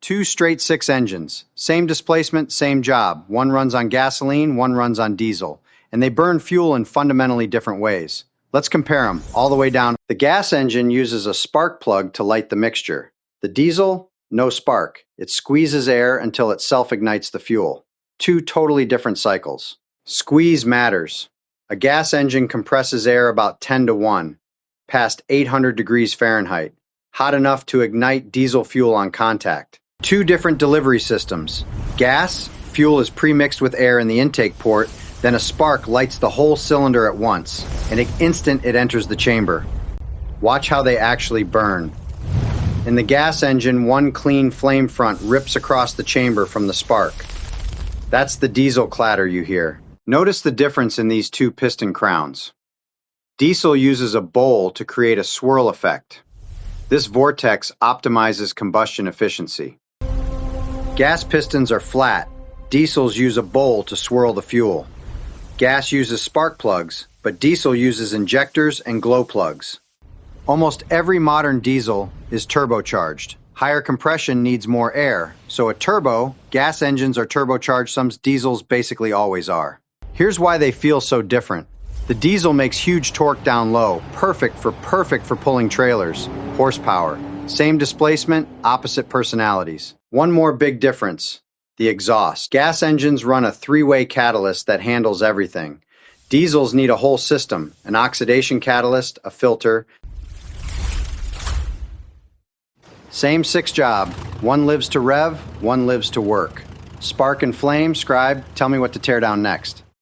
Two straight-6 engines. Same displacement, same job. One runs on gasoline, one runs on diesel. And they burn fuel in fundamentally different ways. Let's compare them all the way down. The gas engine uses a spark plug to light the mixture. The diesel, no spark. It squeezes air until it self-ignites the fuel. Two totally different cycles. Squeeze matters. A gas engine compresses air about 10 to 1, past 800 degrees Fahrenheit, hot enough to ignite diesel fuel on contact. Two different delivery systems. Gas, fuel is premixed with air in the intake port, then a spark lights the whole cylinder at once, and in an instant it enters the chamber. Watch how they actually burn. In the gas engine, one clean flame front rips across the chamber from the spark. That's the diesel clatter you hear. Notice the difference in these two piston crowns. Diesel uses a bowl to create a swirl effect. This vortex optimizes combustion efficiency. Gas pistons are flat. Diesels use a bowl to swirl the fuel. Gas uses spark plugs, but diesel uses injectors and glow plugs. Almost every modern diesel is turbocharged. Higher compression needs more air, so a turbo, gas engines are turbocharged, some diesels basically always are. Here's why they feel so different. The diesel makes huge torque down low, perfect for pulling trailers. Horsepower. Same displacement, opposite personalities. One more big difference. The exhaust. Gas engines run a three-way catalyst that handles everything. Diesels need a whole system, an oxidation catalyst, a filter. Same 6 job. One lives to rev, one lives to work. Spark and flame, scribe, tell me what to tear down next.